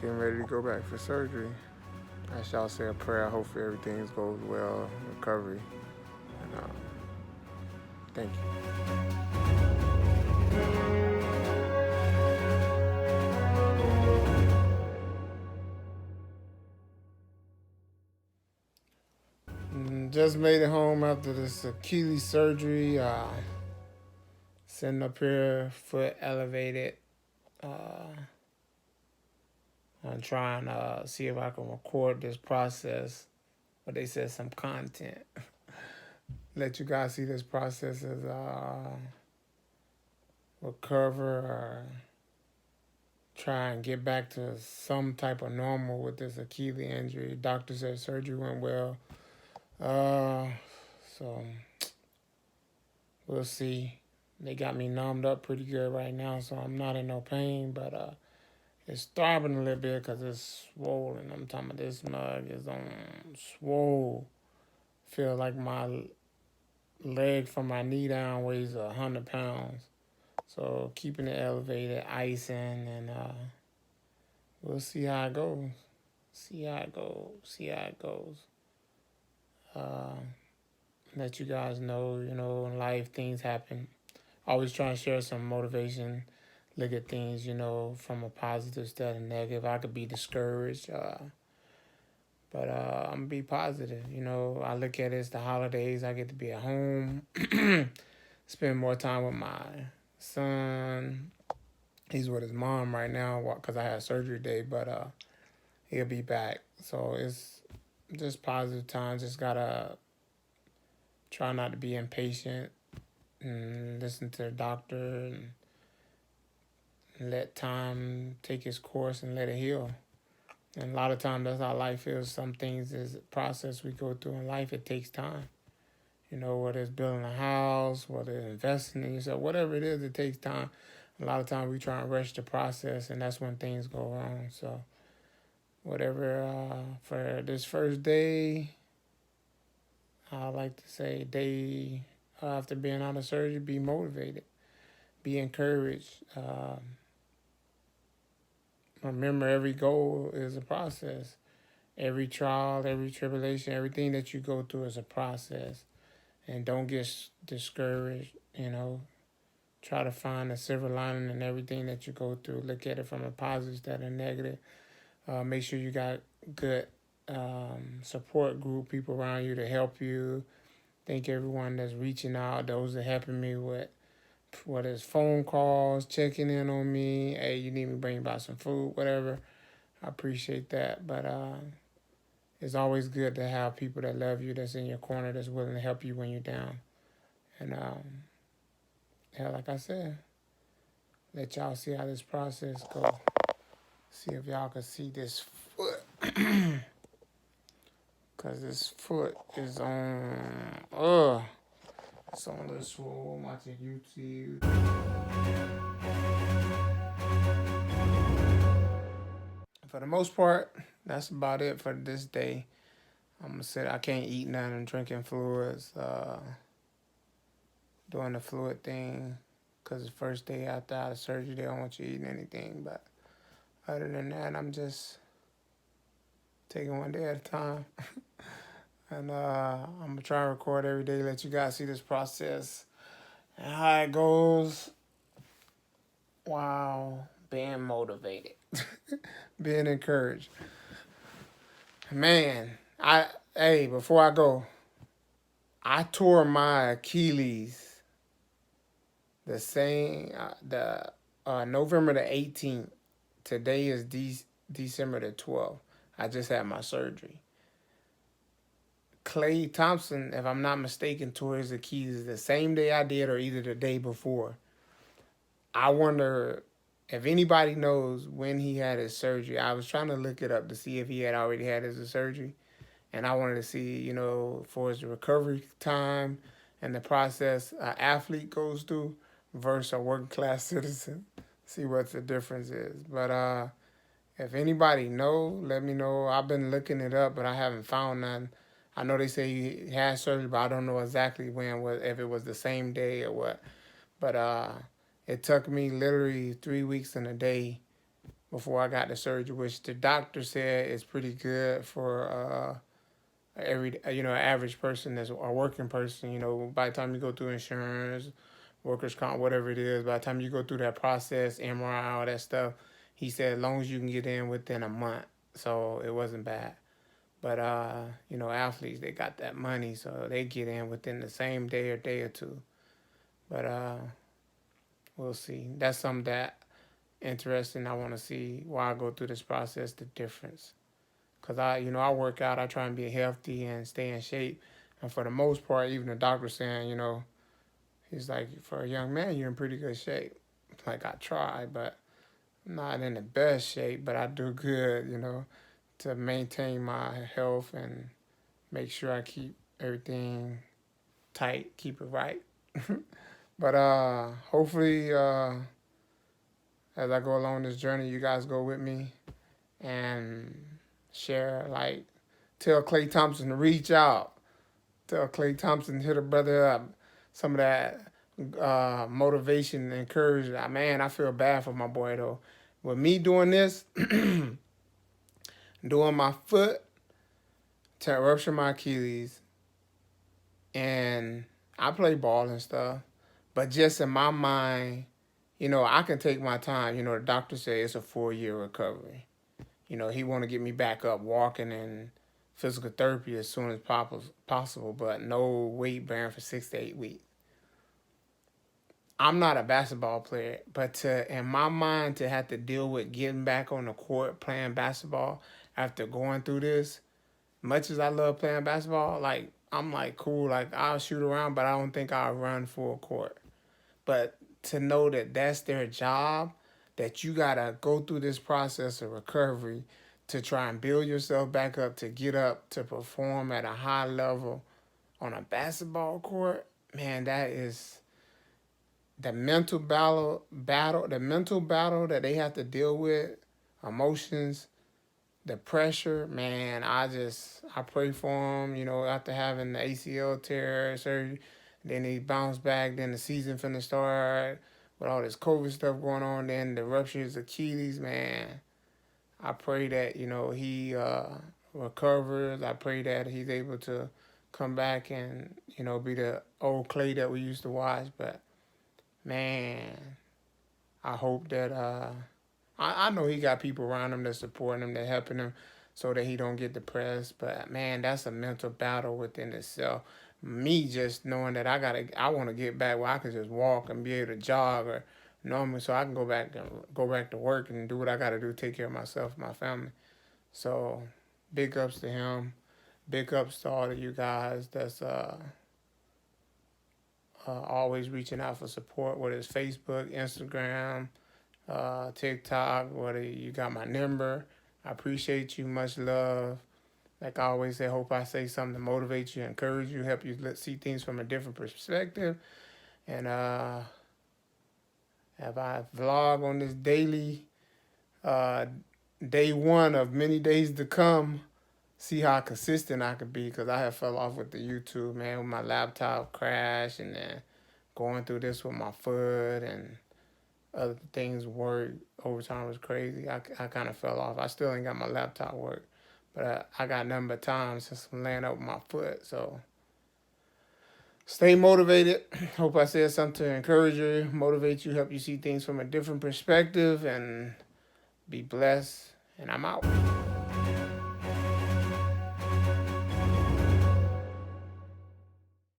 getting ready to go back for surgery. I shall say a prayer. Hopefully everything goes well, recovery, and thank you. Just made it home after this Achilles surgery. Sitting up here, foot elevated. Uh, I'm trying to see if I can record this process. But they said some content. Let you guys see this process as recover or try and get back to some type of normal with this Achilles injury. Doctor said surgery went well. So we'll see. They got me numbed up pretty good right now, so I'm not in no pain, but it's throbbing a little bit because it's swollen. I'm talking about this mug is on swole. Feel like my leg from my knee down weighs 100 pounds. So keeping it elevated, icing, and we'll see how it goes. See how it goes. See how it goes. Uh, Let you guys know, in life things happen. Always trying to share some motivation. Look at things, from a positive instead of negative. I could be discouraged, but I'm gonna be positive. I look at it as the holidays. I get to be at home, spend more time with my son. He's with his mom right now because I had surgery day, but he'll be back. So it's just positive times. Just gotta try not to be impatient and listen to the doctor and let time take its course and let it heal. And a lot of times that's how life is. Some things is a process we go through in life. It takes time. Whether it's building a house, whether it's investing in yourself, whatever it is, it takes time. A lot of times we try and rush the process, and that's when things go wrong. So whatever for this first day, I like to say day after being out of surgery, be motivated, be encouraged. Remember, every goal is a process. Every trial, every tribulation, everything that you go through is a process. And don't get discouraged, Try to find a silver lining in everything that you go through. Look at it from a positive instead of negative. Make sure you got good support group, people around you to help you. Thank everyone that's reaching out, those that helping me with whether it's phone calls, checking in on me. Hey, you need me to bring you about some food, whatever. I appreciate that. But it's always good to have people that love you, that's in your corner, that's willing to help you when you're down. And like I said, let y'all see how this process goes. See if y'all can see this foot. Because this foot is on, it's on this swole. I'm watching YouTube. For the most part, that's about it for this day. I'm gonna say I can't eat nothing. I'm drinking fluids, doing the fluid thing, because the first day after out of surgery, they don't want you eating anything. But other than that, I'm just taking one day at a time. And I'm gonna try and record every day, let you guys see this process and how it goes. Wow, being motivated, being encouraged. Man, before I go, I tore my Achilles the November the 18th. Today is December the 12th. I just had my surgery. Clay Thompson, if I'm not mistaken, tore his Achilles the same day I did or either the day before. I wonder if anybody knows when he had his surgery. I was trying to look it up to see if he had already had his surgery. And I wanted to see, for his recovery time and the process an athlete goes through versus a working class citizen. See what the difference is. But if anybody know, let me know. I've been looking it up, but I haven't found none. I know they say he had surgery, but I don't know exactly when, if it was the same day or what. But it took me literally 3 weeks and a day before I got the surgery, which the doctor said is pretty good for an average person that's a working person. By the time you go through insurance, workers' comp, whatever it is, by the time you go through that process, MRI, all that stuff, he said as long as you can get in within a month, so it wasn't bad. But athletes, they got that money, so they get in within the same day or day or two. But we'll see. That's something that interesting. I want to see while I go through this process, the difference. Cause I work out. I try and be healthy and stay in shape. And for the most part, even the doctor saying, he's like, for a young man, you're in pretty good shape. Like I try, but I'm not in the best shape. But I do good, to maintain my health and make sure I keep everything tight, keep it right. But hopefully, as I go along this journey, you guys go with me and share, like, tell Clay Thompson to reach out. Tell Clay Thompson, hit a brother up. Some of that motivation and encouragement. Man, I feel bad for my boy, though. With me doing this, doing my foot to rupture my Achilles, and I play ball and stuff, but just in my mind, I can take my time. The doctor said it's a 4-year recovery. He want to get me back up walking and physical therapy as soon as possible, but no weight bearing for 6 to 8 weeks. I'm not a basketball player, but in my mind, to have to deal with getting back on the court playing basketball after going through this, much as I love playing basketball, like, I'm like, cool, like, I'll shoot around, but I don't think I'll run full court. But to know that that's their job, that you got to go through this process of recovery to try and build yourself back up, to get up, to perform at a high level on a basketball court, man, that is the mental battle, that they have to deal with, emotions, the pressure, man. I pray for him, after having the ACL tear surgery, then he bounced back, then the season finna start with all this COVID stuff going on, then the rupture of his Achilles, man. I pray that, he recovers. I pray that he's able to come back and, be the old Clay that we used to watch. But, man, I hope that I know he got people around him that supporting him, that helping him so that he don't get depressed. But, man, that's a mental battle within itself. Me just knowing that I want to get back where I can just walk and be able to jog or normally, so I can go back to work and do what I got to do, take care of myself and my family. So big ups to him. Big ups to all of you guys that's always reaching out for support, whether it's Facebook, Instagram, TikTok, whether you got my number. I appreciate you. Much love. Like I always say, hope I say something to motivate you, encourage you, help you see things from a different perspective. And if I vlog on this daily, day one of many days to come, see how consistent I could be, because I have fell off with the YouTube, man, with my laptop crash and then going through this with my foot and other things work. Overtime was crazy. I kind of fell off. I still ain't got my laptop work, but I got nothing but time since I'm laying up with my foot. So stay motivated. Hope I said something to encourage you, motivate you, help you see things from a different perspective, and be blessed. And I'm out.